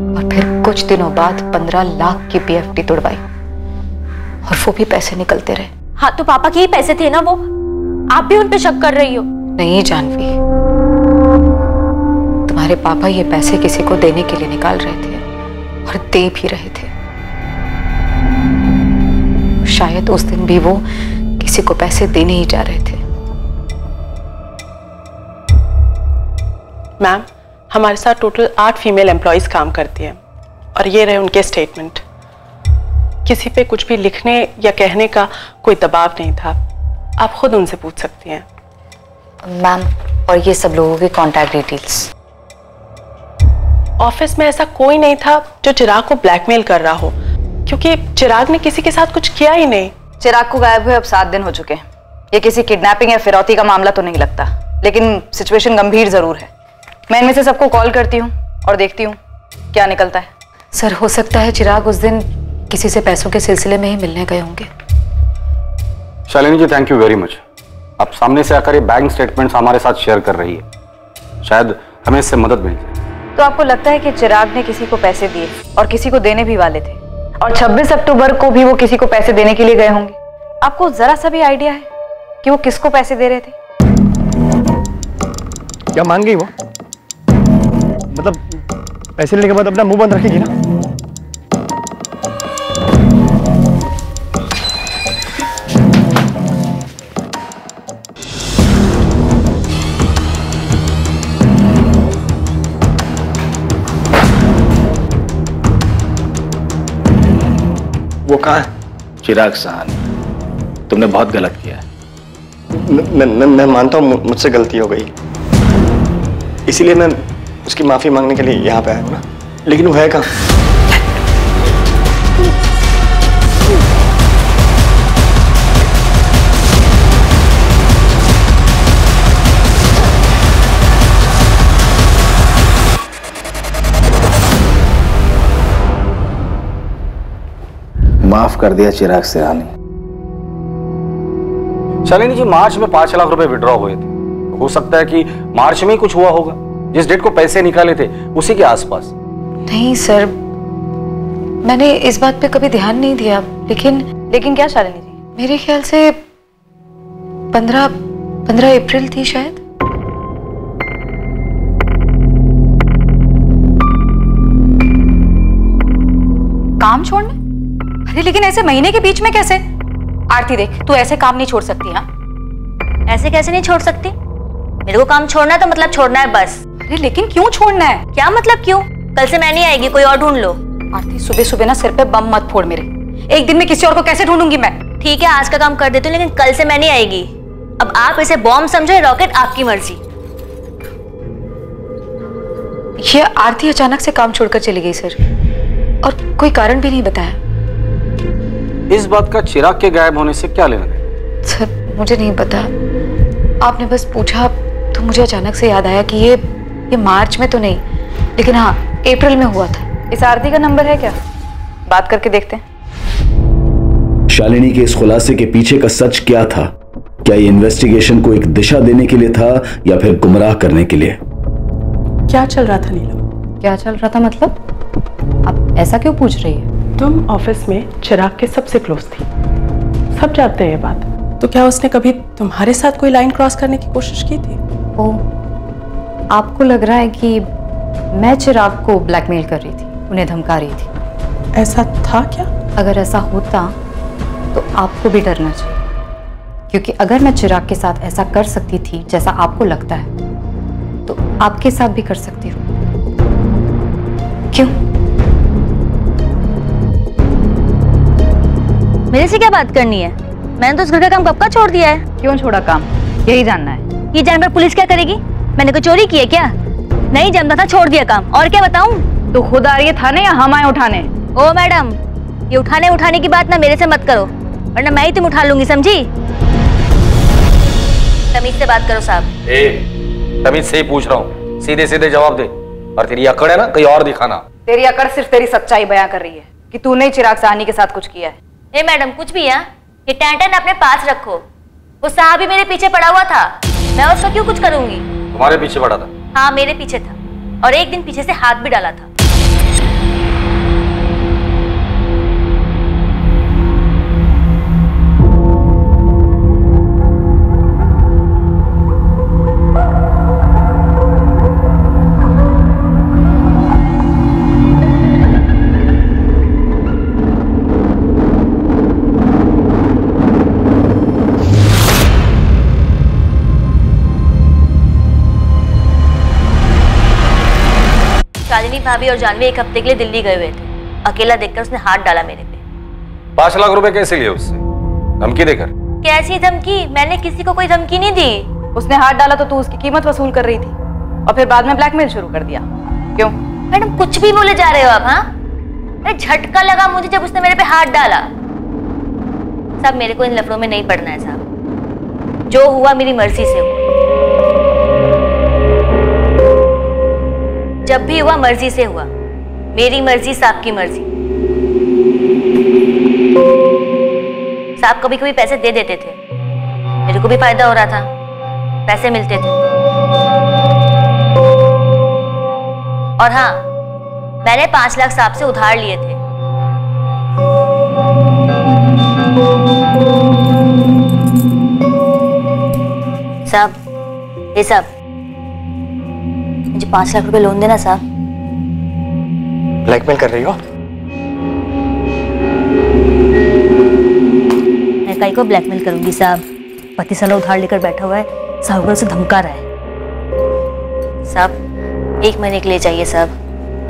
और फिर कुछ दिनों बाद 15 लाख की भी एफडी तोड़वाई, और वो भी पैसे निकलते रहे। हाँ, तो पापा के ही पैसे थे ना वो। आप भी उन पे शक कर रही हो? नहीं जानवी, तुम्हारे पापा ये पैसे किसी को देने के लिए निकाल रहे थे, और दे भी रहे थे। शायद उस दिन भी वो किसी को पैसे देने ही जा रहे थे। मैम, हमारे साथ टोटल 8 फीमेल एम्प्लॉयज काम करती हैं, और ये रहे उनके स्टेटमेंट। किसी पे कुछ भी लिखने या कहने का कोई दबाव नहीं था, आप खुद उनसे पूछ सकती हैं। मैम, और ये सब लोगों की कॉन्टैक्ट डिटेल्स? ऑफिस में ऐसा कोई नहीं था जो चिराग को ब्लैकमेल कर रहा हो, क्योंकि चिराग ने किसी के साथ कुछ किया ही नहीं। चिराग को गायब हुए अब 7 दिन हो चुके हैं। ये किसी किडनैपिंग या फिरौती का मामला तो नहीं लगता, लेकिन सिचुएशन गंभीर जरूर है। मैं इनमें से सबको कॉल करती हूँ और देखती हूँ क्या निकलता है। सर, हो सकता है चिराग उस दिन किसी से पैसों के सिलसिले में ही मिलने गए होंगे। शालिनी जी, थैंक यू वेरी मच। आप सामने से आकर ये बैंक स्टेटमेंट्स हमारे साथ शेयर कर रही है, शायद हमें इससे मदद मिल जाए। तो आपको लगता है कि चिराग ने किसी को पैसे दिए और किसी को देने भी वाले थे, और 26 अक्टूबर को भी वो किसी को पैसे देने के लिए गए होंगे? आपको जरा सा भी आइडिया है कि वो किसको पैसे दे रहे थे? क्या मान गई वो? मतलब पैसे लेने के बाद अपना मुंह बंद रखेगी ना? वो कहाँ है? चिराग साहनी, तुम तुमने बहुत गलत किया है। मैं मानता हूँ मुझसे गलती हो गई, इसीलिए मैं उसकी माफी मांगने के लिए यहाँ पे आया हूँ ना, लेकिन वो है कहाँ? माफ कर दिया चिराग सिरानी। शालिनी जी, मार्च में 5 लाख रुपए विड्रॉ हुए थे, हो सकता है कि मार्च में ही कुछ हुआ होगा। जिस डेट को पैसे निकाले थे उसी के आसपास। नहीं सर, मैंने इस बात पे कभी ध्यान नहीं दिया, लेकिन क्या शालिनी जी, मेरे ख्याल से 15 अप्रैल थी शायद। काम छोड़ने? अरे लेकिन ऐसे महीने के बीच में कैसे? आरती देख, तू ऐसे काम नहीं छोड़ सकती। हाँ, ऐसे कैसे नहीं छोड़ सकती? मेरे को काम छोड़ना है तो मतलब छोड़ना है बस। अरे लेकिन क्यों छोड़ना है? क्या मतलब क्यों? कल से मैं नहीं आएगी, कोई और ढूंढ लो। आरती, सुबह सुबह ना सिर पे बम मत फोड़ मेरे। एक दिन में किसी और को कैसे ढूंढूंगी मैं? ठीक है, आज का काम कर देती हूँ, लेकिन कल से मैं नहीं आएगी। अब आप इसे बॉम्ब समझो या रॉकेट, आपकी मर्जी। ये आरती अचानक से काम छोड़कर चली गई सर, और कोई कारण भी नहीं बताया। इस बात का चिराग के गायब होने से क्या लेना देना? सर मुझे नहीं पता, आपने बस पूछा तो मुझे अचानक से याद आया कि ये मार्च में तो नहीं, लेकिन हाँ अप्रैल में हुआ था। इस आरती का नंबर है क्या? बात करके देखते हैं। शालिनी के इस खुलासे के पीछे का सच क्या था? क्या ये इन्वेस्टिगेशन को एक दिशा देने के लिए था या फिर गुमराह करने के लिए? क्या चल रहा था नीलम? क्या चल रहा था मतलब? आप ऐसा क्यों पूछ रही है? तुम ऑफिस में चिराग के सबसे क्लोज थी, सब जानते हैं ये बात। तो क्या उसने कभी तुम्हारे साथ कोई लाइन क्रॉस करने की कोशिश की थी? ओह, आपको लग रहा है कि मैं चिराग को ब्लैकमेल कर रही थी, उन्हें धमका रही थी? ऐसा था क्या? अगर ऐसा होता तो आपको भी डरना चाहिए, क्योंकि अगर मैं चिराग के साथ ऐसा कर सकती थी जैसा आपको लगता है, तो आपके साथ भी कर सकती हूँ। क्यों? मेरे से क्या बात करनी है? मैंने तो उस घर का काम कब का छोड़ दिया है। क्यों छोड़ा काम, यही जानना है? ये जानकर पुलिस क्या करेगी? मैंने कोई चोरी की है क्या? नहीं जमता था, छोड़ दिया काम। और क्या बताऊं? तो खुद आ रही है थाने या हम आए उठाने? ओ मैडम, ये उठाने की बात ना मेरे से मत करो, वरना मैं ही तुम उठा लूंगी, समझी? तमीज से बात करो साहब। तमीज से ही पूछ रहा हूँ, सीधे सीधे जवाब दे। और तेरी अकड़ है ना, कहीं और दिखाना। तेरी अकड़ सिर्फ तेरी सच्चाई बयां कर रही है कि तूने ही चिराग साहनी के साथ कुछ किया है। ए मैडम, कुछ भी है, ये टैंटन अपने पास रखो। वो साहब ही मेरे पीछे पड़ा हुआ था, मैं उसका क्यों कुछ करूंगी? तुम्हारे पीछे पड़ा था? हाँ मेरे पीछे था, और एक दिन पीछे से हाथ भी डाला था। शालिनी भाभी और जानवी एक हफ्ते के लिए दिल्ली गए हुए थे। अकेला देखकर उसने हाथ डाला मेरे पे। 5 लाख रुपए कैसे लिए उससे? धमकी देकर? कैसी धमकी? मैंने किसी को कोई धमकी नहीं दी। उसने हाथ डाला तो तू उसकी कीमत वसूल कर रही थी, और फिर बाद में ब्लैकमेल शुरू कर दिया। क्यों? मैडम कुछ भी बोले जा रहे हो आप? हाँ, अरे झटका लगा मुझे जब उसने मेरे पे हाथ डाला। साहब मेरे को इन लफड़ों में नहीं पड़ना है साहब, जो हुआ मेरी मर्जी से हुआ। जब भी हुआ मर्जी से हुआ, मेरी मर्जी साहब की मर्जी। साहब कभी कभी पैसे दे देते थे, मेरे को भी फायदा हो रहा था, पैसे मिलते थे। और हाँ, मैंने 5 लाख साहब से उधार लिए थे। साहब, ये साहब मुझे 5 लाख रुपए लोन देना साहब। ब्लैकमेल कर रही हो? मैं काई को ब्लैकमेल करूंगी साहब? पति साला उधार लेकर बैठा हुआ है, साहब उसे धमका रहा है। साहब 1 महीने के लिए चाहिए साहब,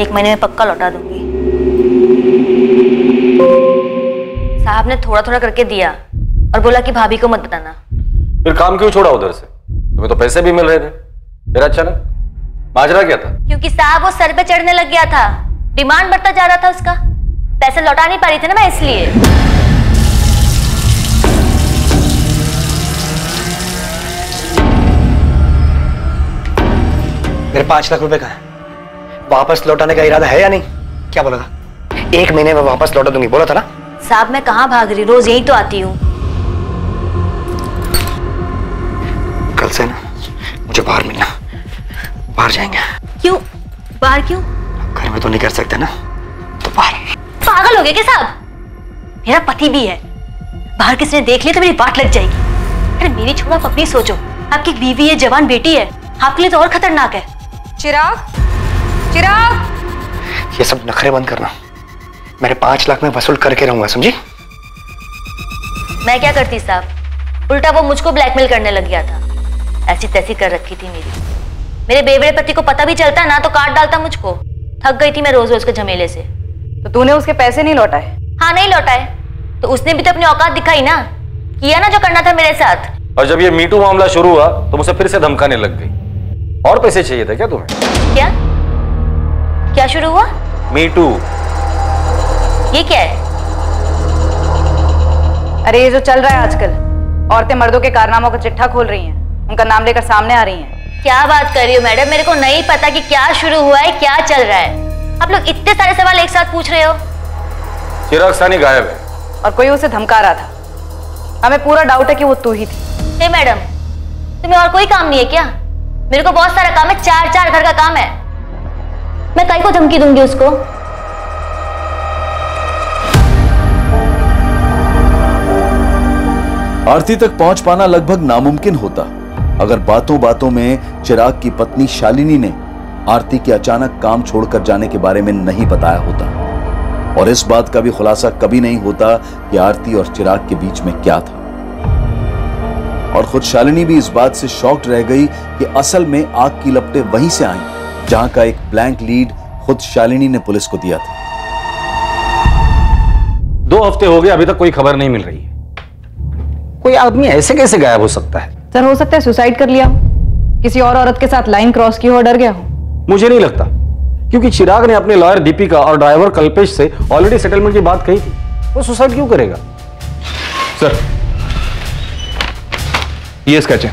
1 महीने में पक्का लौटा दूंगी। साहब ने थोड़ा थोड़ा करके दिया, और बोला कि भाभी को मत बताना। फिर काम क्यों छोड़ा उधर से? तुम्हें तो पैसे भी मिल रहे थे, फिर अचानक माजरा क्या था? क्योंकि साहब वो सर पे चढ़ने लग गया था, डिमांड बढ़ता जा रहा था उसका, पैसे लौटा नहीं पा रही थी ना मैं, इसलिए। मेरे 5 लाख रुपए का है, वापस लौटाने का इरादा है या नहीं? क्या बोला था? 1 महीने में वापस लौटा दूंगी, बोला था ना? साहब मैं कहाँ भाग रही, रोज यही तो आती हूँ। कल से ना मुझे बाहर मिलना, बाहर जाएंगे। क्यों बाहर क्यों? घर में तो नहीं कर सकते ना, तो बाहर। पागल हो गए क्या साहब? मेरा पति भी है, बाहर किसी ने देख लिया तो मेरी बात लग जाएगी। अरे मेरी छोड़ो, आप अपनी सोचो, आपकी बीवी है, जवान बेटी है, आपके लिए तो और खतरनाक है। चिराग, चिराग, ये सब नखरे बंद करना। मेरे 5 लाख में वसूल करके रहूंगा, समझी? मैं क्या करती साहब, उल्टा वो मुझको ब्लैकमेल करने लग गया था, ऐसी तैसी कर रखी थी मेरी। मेरे बेवड़े पति को पता भी चलता ना तो काट डालता मुझको। थक गई थी मैं रोज रोज के झमेले से। तो तूने उसके पैसे नहीं लौटाए? हाँ नहीं लौटाए, तो उसने भी तो अपनी औकात दिखाई ना, किया ना जो करना था मेरे साथ। और जब ये मीटू मामला शुरू हुआ तो मुझे फिर से धमकाने लग गई। और पैसे चाहिए थे क्या तुम्हें? क्या क्या शुरू हुआ? मीटू। ये क्या है? अरे ये जो चल रहा है आजकल, औरतें मर्दों के कारनामों का चिट्ठा खोल रही हैं, उनका नाम लेकर सामने आ रही हैं। क्या बात कर रही हो मैडम, मेरे को नहीं पता कि क्या शुरू हुआ है, क्या चल रहा है। आप लोग इतने सारे सवाल एक साथ पूछ रहे हो। चिराग सानी गायब है और कोई उसे धमका रहा था। हमें पूरा डाउट है कि वो तू ही थी। हे मैडम, तुम्हें और कोई काम नहीं है क्या? मेरे को बहुत सारा काम है, 4 घर का काम है। मैं काहे को धमकी दूंगी उसको? आरती तक पहुंच पाना लगभग नामुमकिन होता अगर बातों बातों में चिराग की पत्नी शालिनी ने आरती के अचानक काम छोड़कर जाने के बारे में नहीं बताया होता, और इस बात का भी खुलासा कभी नहीं होता कि आरती और चिराग के बीच में क्या था। और खुद शालिनी भी इस बात से शॉक्ड रह गई कि असल में आग की लपटें वहीं से आई जहां का एक ब्लैंक लीड खुद शालिनी ने पुलिस को दिया था। 2 हफ्ते हो गए, अभी तक कोई खबर नहीं मिल रही है। कोई आदमी ऐसे कैसे गायब हो सकता है? सर हो सकता है सुसाइड कर लिया हो, किसी और औरत के साथ लाइन क्रॉस की हो, डर गया हो। मुझे नहीं लगता, क्योंकि चिराग ने अपने लॉयर दीपिका और ड्राइवर कल्पेश से ऑलरेडी सेटलमेंट की बात कही थी। वो सुसाइड क्यों करेगा? सर ये स्केच है,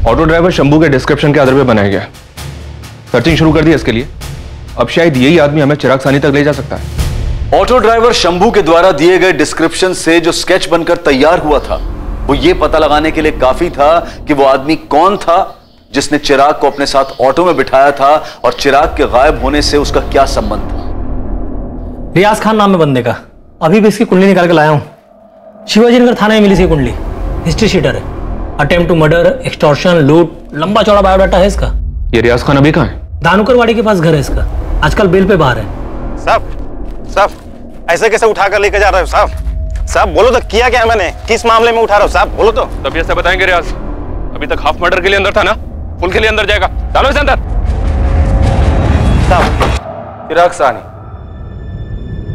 ऑटो ड्राइवर शंभू के डिस्क्रिप्शन के आधार पर बनाया गया। सर्चिंग शुरू कर दी इसके लिए, अब शायद यही आदमी हमें चिराग सानी तक ले जा सकता है। ऑटो ड्राइवर शंभू के द्वारा दिए गए डिस्क्रिप्शन से जो स्केच बनकर तैयार हुआ था वो ये पता लगाने के लिए काफी था कि वो आदमी कौन था जिसने चिराग को अपने साथ ऑटो में बिठाया था और चिराग के गायब होने से उसका क्या संबंध था। रियाज खान नाम है बंदे का, अभी भी इसकी कुंडली निकाल के लाया हूं। शिवाजी नगर थाने में मिली थी कुंडली, हिस्ट्री शीटर है, अटेम्प्ट टू मर्डर, एक्सटॉर्शन, लूट, लंबा चौड़ा बायोडाटा है इसका। ये रियाज खान अभी कहां है? धानुकरवाड़ी के पास घर है इसका, आजकल बेल पे बाहर है। साहब ऐसे कैसे उठा कर लेकर जा रहे हो साहब? साहब बोलो तो, किया क्या मैंने, किस मामले में उठा रहा हूँ साहब, बोलो तो। तब ऐसे बताएंगे रियाज, अभी तक हाफ मर्डर के लिए अंदर था ना, फुल के लिए अंदर जाएगा, डालो इसे अंदर। साहब चिराग सानी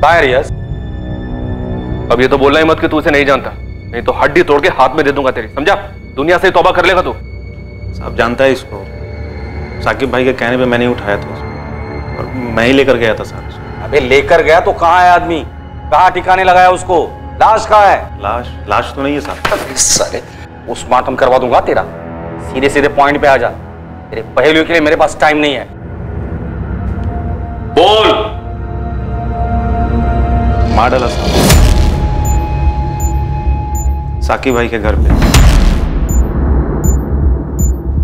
कहाँ है रियाज? अब ये तो बोलना ही मत कि तू उसे नहीं जानता, नहीं तो हड्डी तोड़ के हाथ में दे दूंगा तेरी, समझा? दुनिया से तौबा कर लेगा तू। साहब जानता है इसको, साकिब भाई के कहने पे मैंने उठाया था उसको और मैं ही लेकर गया था साहब। अबे लेकर गया तो कहाँ है आदमी, कहाँ ठिकाने लगाया उसको? लाश कहाँ है? लाश तो नहीं है साहब। साले पोस्टमार्टम करवा दूंगा तेरा। सीधे सीधे पॉइंट पे आ जा, तेरे पहेलियों के लिए मेरे पास टाइम नहीं है। बोल। मार डाला साहब साकिब भाई के घर पे,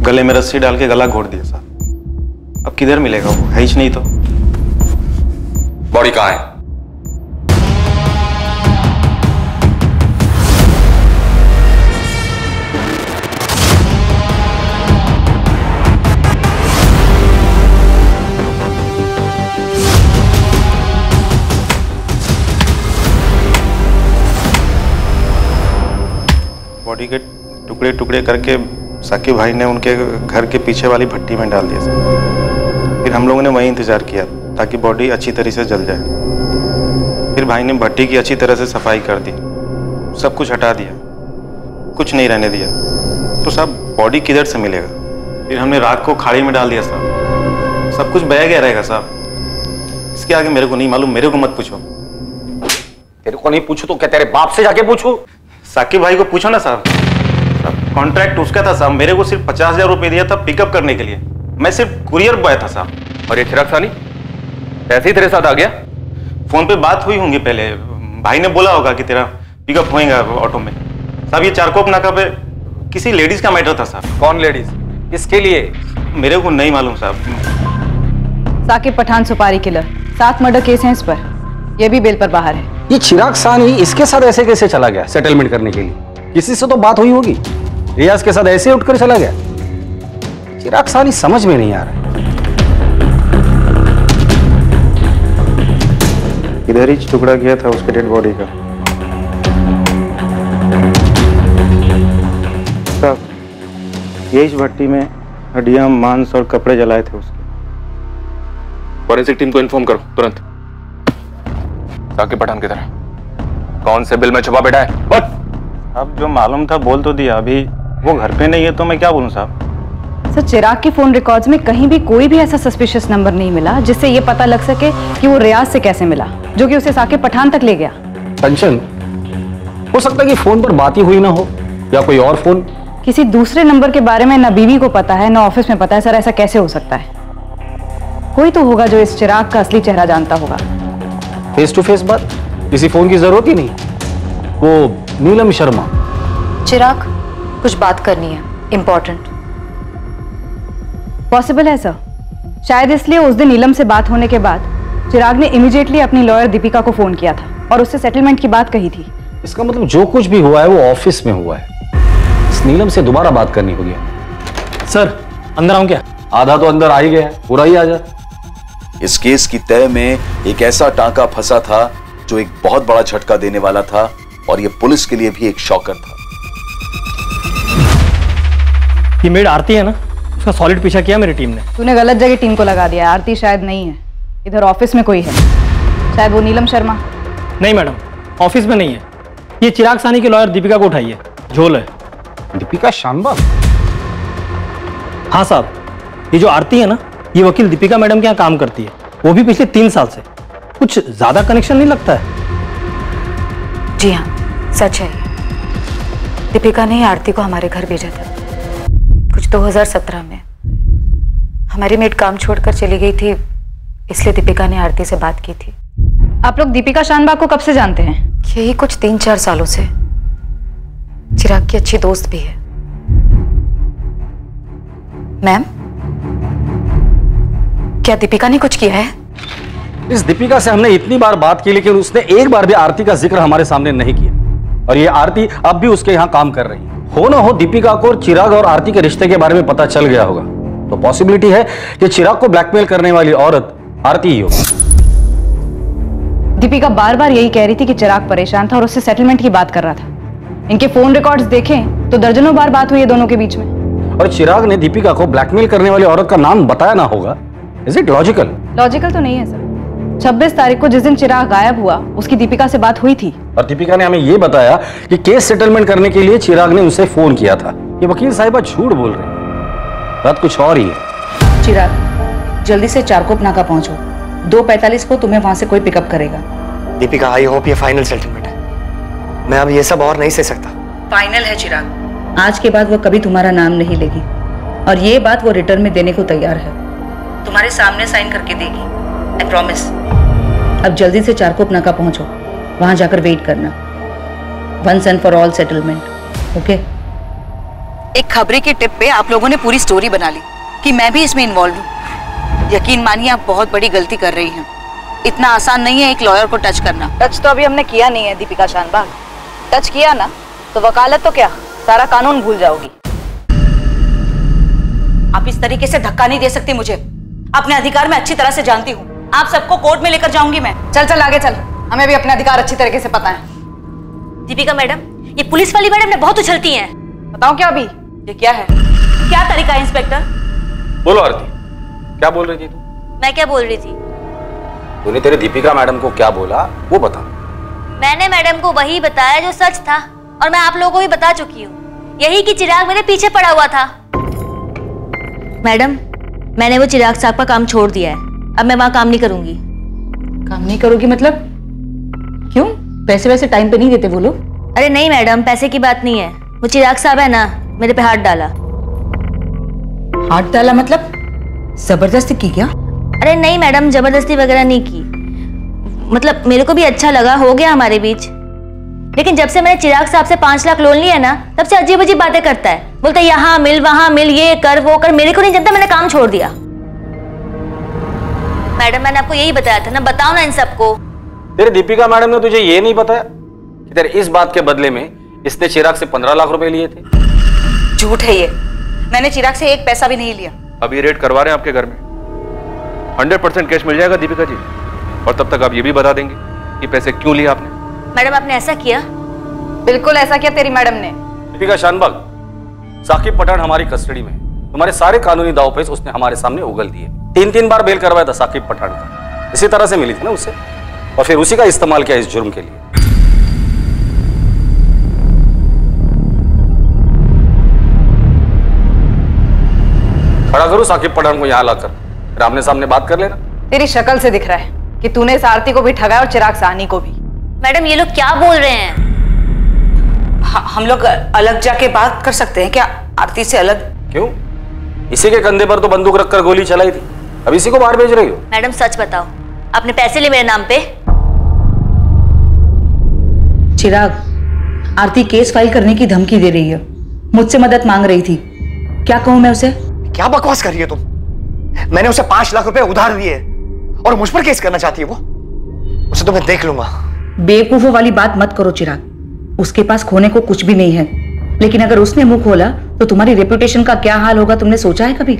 गले में रस्सी डाल के गला घोट दिया साहब। अब किधर मिलेगा वो, है ही नहीं तो। बॉडी कहाँ है? बॉडी के टुकड़े टुकड़े करके साकिब भाई ने उनके घर के पीछे वाली भट्टी में डाल दिया साहब। फिर हम लोगों ने वहीं इंतजार किया ताकि बॉडी अच्छी तरह से जल जाए। फिर भाई ने भट्टी की अच्छी तरह से सफाई कर दी, सब कुछ हटा दिया, कुछ नहीं रहने दिया, तो साहब बॉडी किधर से मिलेगा? फिर हमने रात को खाड़ी में डाल दिया साहब, सब कुछ बह गया रहेगा साहब। इसके आगे मेरे को नहीं मालूम, मेरे को मत पूछो। तेरे को नहीं पूछू तो क्या तेरे बाप से जाके पूछू? साकिब भाई को पूछो ना साहब। कॉन्ट्रैक्ट उसका था साहब, मेरे को सिर्फ 50,000 रुपए दिया था पिकअप करने के लिए, मैं सिर्फ कुरियर बॉय था साहब। और ये चिराग सानी ऐसे ही तेरे साथ आ गया? फोन पे बात हुई होंगी पहले, भाई ने बोला होगा कि तेरा पिकअप होएगा ऑटो में। साहब ये चारकोप नाका पे किसी लेडीज का मैटर था साहब। कौन लेडीज? किसके लिए? मेरे को नहीं मालूम साहब। साकिब पठान सुपारी किलर, 7 मर्डर केस हैं इस पर, यह भी बेल पर बाहर है। ये चिराग सानी इसके साथ ऐसे कैसे चला गया सेटलमेंट करने के लिए? किसी से तो बात हुई होगी। रियाज के साथ ऐसे उठकर चला गया? चिराग सानी समझ में नहीं आ रहा। इधर ही टुकड़ा किया था उसके डेड बॉडी का। साहब यही भट्टी में हड्डियां, मांस और कपड़े जलाए थे उसके। फॉरेंसिक टीम को इन्फॉर्म करो तुरंत। साकिब पठान किधर है? कौन से बिल में छुपा बैठा है? बट अब जो मालूम था बोल तो दिया, अभी वो घर पे नहीं है तो मैं क्या बोलूं साहब। सर चिराग के फोन रिकॉर्ड्स में कहीं भी कोई भी ऐसा सस्पिशियस नंबर नहीं मिला जिससे ये पता लग सके कि वो रियाज से कैसे मिला, जो कि उसे साकिब पठान तक ले गया। टेंशन हो सकता है कि फोन पर बात ही हुई ना हो, या कोई और फोन। किसी दूसरे नंबर के बारे में ना बीवी को पता है ना ऑफिस में पता है। सर ऐसा कैसे हो सकता है? कोई तो होगा जो इस चिराग का असली चेहरा जानता होगा। फेस टू फेस बात, किसी फोन की जरूरत ही नहीं। वो नीलम शर्मा। चिराग कुछ बात करनी है, इंपॉर्टेंट। पॉसिबल है सर, शायद इसलिए उस दिन नीलम से बात होने के बाद चिराग ने इमीडिएटली अपनी लॉयर दीपिका को फोन किया था और उससे सेटलमेंट की बात कही थी। इसका मतलब जो कुछ भी हुआ है वो ऑफिस में हुआ है। इस नीलम से दोबारा बात करनी होगी। सर अंदर आऊं क्या? आधा तो अंदर आ ही गया, पूरा ही आ जा। इस केस की तय में एक ऐसा टांका फंसा था जो एक बहुत बड़ा झटका देने वाला था, और यह पुलिस के लिए भी एक शॉकर था। ये मेड आरती है ना, उसका सॉलिड पीछा किया मेरी टीम ने। तूने गलत जगह टीम को लगा दिया। आरती शायद नहीं है, इधर ऑफिस में कोई है, शायद वो नीलम शर्मा। नहीं मैडम, ऑफिस में नहीं है। ये चिराग सानी के लॉयर दीपिका को उठाइए, झोल है। दीपिका शानबाग? हाँ साहब, ये जो आरती है ना, ये वकील दीपिका मैडम के यहाँ काम करती है, वो भी पिछले 3 साल से। कुछ ज्यादा कनेक्शन नहीं लगता है? जी हाँ सच है ये। दीपिका ने आरती को हमारे घर भेजा था कुछ 2017 में। हमारी मेड काम छोड़कर चली गई थी, इसलिए दीपिका ने आरती से बात की थी। आप लोग दीपिका शानबाग को कब से जानते हैं? यही कुछ 3-4 सालों से। चिराग की अच्छी दोस्त भी है। मैम, क्या दीपिका ने कुछ किया है? इस दीपिका से हमने इतनी बार बात की, लेकिन उसने एक बार भी आरती का जिक्र हमारे सामने नहीं किया। और ये आरती अब भी उसके यहाँ काम कर रही है। हो ना हो दीपिका को चिराग और आरती के रिश्ते के बारे में पता चल गया होगा, तो पॉसिबिलिटी है कि चिराग को ब्लैकमेल करने वाली औरत आरती ही होगी। दीपिका बार बार यही कह रही थी कि चिराग परेशान था और उससे सेटलमेंट की बात कर रहा था। इनके फोन रिकॉर्ड्स देखें तो दर्जनों बार बात हुई है दोनों के बीच में। और चिराग ने दीपिका को ब्लैकमेल करने वाली औरत का नाम बताया ना होगा। Is it logical? लॉजिकल तो नहीं है सर। 26 तारीख को जिस दिन चिराग गायब हुआ, उसकी दीपिका से बात हुई थी। और दीपिका ने हमें यह बताया कि केस सेटलमेंट करने के लिए चिराग ने उनसे फोन किया था। ये वकील साहिबा झूठ बोल रहे हैं, बात कुछ और ही है। चिराग जल्दी से चारकोप नाका पहुंचो, 2:45 को तुम्हें वहां से कोई पिकअप करेगा। दीपिका आई होप ये फाइनल सेटलमेंट है, मैं अब ये सब और नहीं सह सकता। फाइनल है चिराग, आज के बाद वो कभी तुम्हारा नाम नहीं लेगी, और ये बात वो रिटर्न में देने को तैयार है। तुम्हारे सामने साइन करके देगी, आई प्रॉमिस। अब जल्दी से चारकोप नाका पहुंचो, वहां जाकर वेट करना। Once and for all settlement, okay? एक खबरी के टिप पे आप लोगों ने पूरी स्टोरी बना ली कि मैं भी इसमें इन्वॉल्व हूँ। यकीन मानिए आप बहुत बड़ी गलती कर रही हैं। इतना आसान नहीं है एक लॉयर को टच करना। टच तो अभी हमने किया नहीं है दीपिका शानबाग। टच किया ना तो वकालत तो क्या, सारा कानून भूल जाओगी। आप इस तरीके से धक्का नहीं दे सकती मुझे। अपने अधिकार में अच्छी तरह से जानती हूँ। आप सबको कोर्ट में लेकर जाऊंगी मैं। चल चल आगे चल, हमें भी अपने अधिकार अच्छी तरीके से पता है। दीपिका मैडम, ये पुलिस वाली मैडम ने बहुत उछलती हैं। बताओ क्या अभी? ये क्या है? क्या तरीका है इंस्पेक्टर? बोलो आरती, क्या बोल रही थी तू? मैं क्या बोल रही थी? तूने तेरे दीपिका मैडम को क्या बोला वो बता। मैंने मैडम को वही बताया जो सच था, और मैं आप लोगों को भी बता चुकी हूँ, यही कि चिराग मेरे पीछे पड़ा हुआ था। मैडम, मैंने वो चिराग साहब का काम छोड़ दिया है, अब मैं वहां काम नहीं करूंगी। काम नहीं करोगी मतलब? क्यों? पैसे वैसे टाइम पे नहीं देते वो लोग? अरे नहीं मैडम, पैसे की बात नहीं है, वो चिराग साहब है ना, मेरे पे हाथ डाला। हाथ डाला मतलब जबरदस्ती की क्या? अरे नहीं मैडम, जबरदस्ती वगैरह नहीं की, मतलब मेरे को भी अच्छा लगा, हो गया हमारे बीच, लेकिन जब से मैंने चिराग साहब से 5 लाख लोन लिया ना, तब से अजीब अजीब बातें करता है, बोलता है यहाँ मिल वहां मिल, ये कर वो कर, मेरे को नहीं जानता, मैंने काम छोड़ दिया। मैडम मैंने आपको यही बताया था ना, बताओ ना इन सबको। तेरे दीपिका मैडम ने तुझे ये नहीं बताया कि तेरे इस बात के बदले में इसने चिराग से 15 लाख रुपए लिए थे? झूठ है ये, मैंने चिराग से एक पैसा भी नहीं लिया। अभी रेड करवा रहे हैं आपके घर में, 100% कैश मिल जाएगा दीपिका जी, और तब तक आप ये भी बता देंगे कि पैसे क्यों लिए आपने। मैडम आपने ऐसा किया? बिल्कुल ऐसा किया तेरी मैडम ने। दीपिका शानबाग, साकिब पठान हमारी कस्टडी में, तुम्हारे सारे कानूनी दांवपेच उसने हमारे सामने उगल दिए। 3 बार बेल करवाया था साकिब पठान का, इसी तरह से मिली थी ना उससे, और फिर उसी का इस्तेमाल किया इस जुर्म के लिए। खड़ा करो साकिब पठान को यहाँ लाकर, फिर आमने सामने बात कर लेना। तेरी शक्ल से दिख रहा है कि तूने इस आरती को भी ठगा और चिराग साहनी को भी। मैडम ये लोग क्या बोल रहे हैं? हम लोग अलग जाके बात कर सकते हैं क्या, आरती से अलग? क्यों? इसी के कंधे पर तो बंदूक रखकर गोली चलाई थी, अब इसी को बाहर भेज रही हो? मैडम सच बताओ, आपने पैसे लिए मेरे नाम पे? चिराग, आरती केस फाइल करने की धमकी दे रही है, मुझसे मदद मांग रही थी, क्या कहूं मैं उसे? क्या बकवास कर रही है तुम? मैंने उसे 5 लाख रुपए उधार दिए और मुझ पर केस करना चाहती है वो? उसे तो मैं देख लूंगा। बेवकूफों वाली बात मत करो चिराग, उसके पास खोने को कुछ भी नहीं है, लेकिन अगर उसने मुंह खोला तो तुम्हारी रेपुटेशन का क्या हाल होगा, तुमने सोचा है कभी?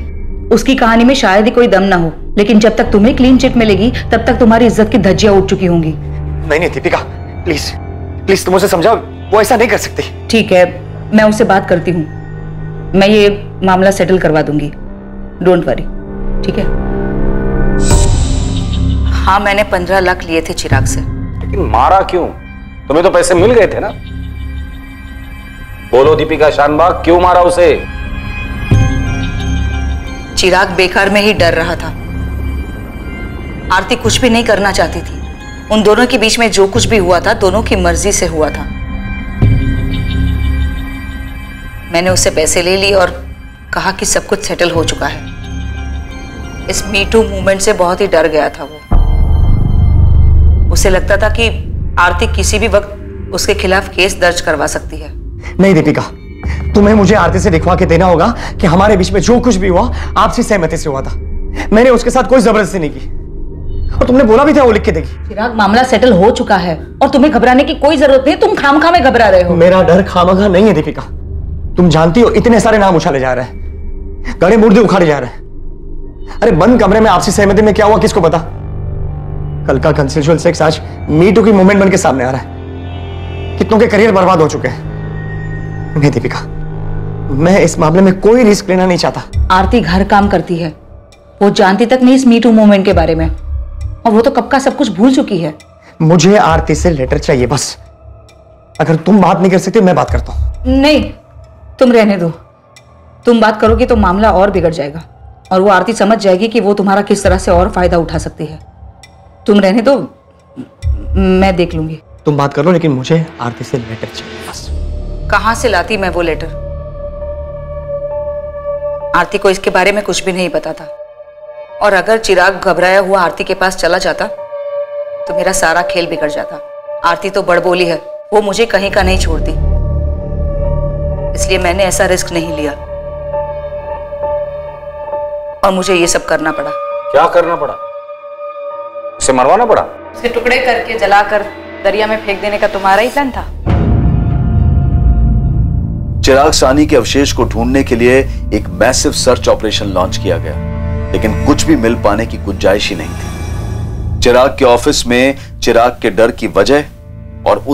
उसकी कहानी में शायद ही कोई दम ना हो, लेकिन जब तक तुम्हें क्लीन चिट मिलेगी तब तक तुम्हारी इज्जत की धज्जियां उठ चुकी होंगी। नहीं दीपिका, प्लीज प्लीज तुम उसे समझाओ, वो ऐसा नहीं कर सकती। ठीक है, मैं उससे बात करती हूँ, मैं ये मामला सेटल करवा दूंगी, डोंट वरी, ठीक है? हाँ, मैंने 15 लाख लिए थे चिराग से। लेकिन मारा क्यों? तुम्हें तो पैसे मिल गए थे ना। बोलो दीपिका शानबाग, क्यों मारा उसे? चिराग बेकार में ही डर रहा था, आरती कुछ भी नहीं करना चाहती थी, उन दोनों के बीच में जो कुछ भी हुआ था दोनों की मर्जी से हुआ था। मैंने उससे पैसे ले लिए और कहा कि सब कुछ सेटल हो चुका है। इस मी टू मूवमेंट से बहुत ही डर गया था वो, उसे लगता था कि आरती किसी भी वक्त उसके खिलाफ केस दर्ज करवा सकती है। नहीं दीपिका, तुम्हें मुझे आरती से दिखवा के देना होगा कि हमारे बीच में जो कुछ भी हुआ आपसी सहमति से हुआ था, मैंने उसके साथ कोई जबरदस्ती नहीं की, और तुमने बोला भी था वो लिख के देगी। चिराग, मामला सेटल हो चुका है और तुम्हें घबराने की कोई जरूरत नहीं, तुम खामखा में घबरा रहे हो। मेरा डर खामखा नहीं है दीपिका, तुम जानती हो इतने सारे नाम उछाले जा रहे हैं, गड़े मुर्दे उखाड़े जा रहे हैं। अरे बंद कमरे में आपसी सहमति में क्या हुआ किसको पता? कल का कंसेंशुअल सेक्स आज मी टू की मूवमेंट बनके सामने आ रहा है, कितनों के करियर बर्बाद हो चुके हैं। नहीं दीपिका, मैं इस मामले में कोई रिस्क लेना नहीं चाहता। आरती घर काम करती है, वो जानती तक नहीं इस मी टू मूवमेंट के बारे में, और वो तो कब का सब कुछ भूल चुकी है। मुझे आरती से लेटर चाहिए बस, अगर तुम बात नहीं कर सकती मैं बात करता हूं। नहीं, तुम रहने दो, तुम बात करोगे तो मामला और बिगड़ जाएगा और वो आरती समझ जाएगी कि वो तुम्हारा किस तरह से और फायदा उठा सकती है। तुम रहने दो, मैं देख लूंगी। तुम बात कर लो, लेकिन मुझे आरती से लेटर चाहिए बस। कहां से लाती मैं वो लेटर? आरती को इसके बारे में कुछ भी नहीं पता था, और अगर चिराग घबराया हुआ आरती के पास चला जाता तो मेरा सारा खेल बिगड़ जाता। आरती तो बड़बोली है, वो मुझे कहीं का नहीं छोड़ती, इसलिए मैंने ऐसा रिस्क नहीं लिया और मुझे ये सब करना पड़ा। क्या करना पड़ा? उसे मरवाना पड़ा? उसके टुकड़े करके जलाकर दरिया में फेंक देने का तुम्हारा ही प्लान था? चिराग साहनी के अवशेष को ढूंढने के लिए एक मैसिव सर्च ऑपरेशन लॉन्च किया गया, लेकिन कुछ भी मिल पाने की गुंजाइश ही नहीं थी। चिराग के ऑफिस में चिराग के डर की वजह और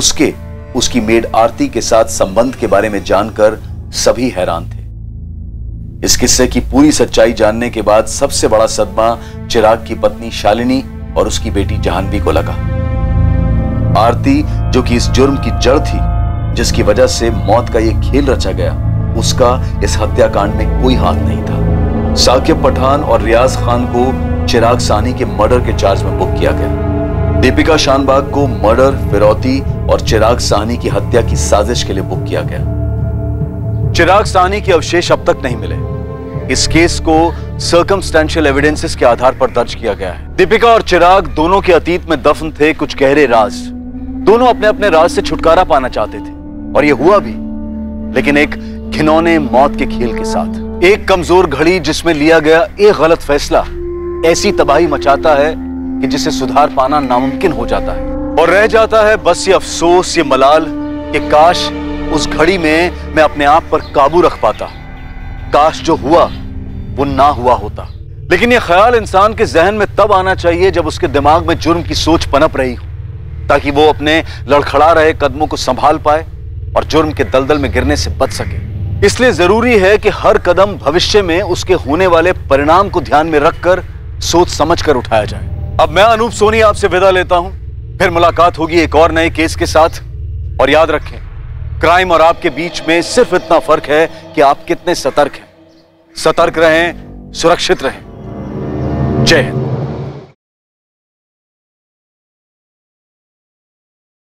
उसकी मेड आरती के साथ संबंध के बारे में जानकर सभी हैरान थे। इस किस्से की पूरी सच्चाई जानने के बाद सबसे बड़ा सदमा चिराग की पत्नी शालिनी और उसकी बेटी जाह्नवी को लगा। आरती, जो कि इस जुर्म की जड़ थी, जिसकी वजह से मौत का यह खेल रचा गया, उसका इस हत्याकांड में कोई हाथ नहीं था। साकिब पठान और रियाज खान को चिराग सानी के मर्डर के चार्ज में बुक किया गया। दीपिका शानबाग को मर्डर, फिरौती और चिराग सानी की हत्या की साजिश के लिए बुक किया गया। चिराग सानी के अवशेष अब तक नहीं मिले। इस केस को सर्कमस्टेंशियल एविडेंसेस के आधार पर दर्ज किया गया है। दीपिका और चिराग दोनों के अतीत में दफन थे कुछ गहरे राज। दोनों अपने अपने राज से छुटकारा पाना चाहते थे और यह हुआ भी, लेकिन एक घिनौने मौत के खेल के साथ। एक कमजोर घड़ी जिसमें लिया गया एक गलत फैसला ऐसी तबाही मचाता है कि जिसे सुधार पाना नामुमकिन हो जाता है, और रह जाता है बस ये अफसोस, ये मलाल कि काश उस घड़ी में मैं अपने आप पर काबू रख पाता, काश जो हुआ वो ना हुआ होता। लेकिन ये ख्याल इंसान के जहन में तब आना चाहिए जब उसके दिमाग में जुर्म की सोच पनप रही हो, ताकि वो अपने लड़खड़ा रहे कदमों को संभाल पाए और जुर्म के दलदल में गिरने से बच सके। इसलिए जरूरी है कि हर कदम भविष्य में उसके होने वाले परिणाम को ध्यान में रखकर सोच समझकर उठाया जाए। अब मैं अनूप सोनी आपसे विदा लेता हूं, फिर मुलाकात होगी एक और नए केस के साथ। और याद रखें, क्राइम और आपके बीच में सिर्फ इतना फर्क है कि आप कितने सतर्क हैं। सतर्क रहें, सुरक्षित रहें। जय हिंद।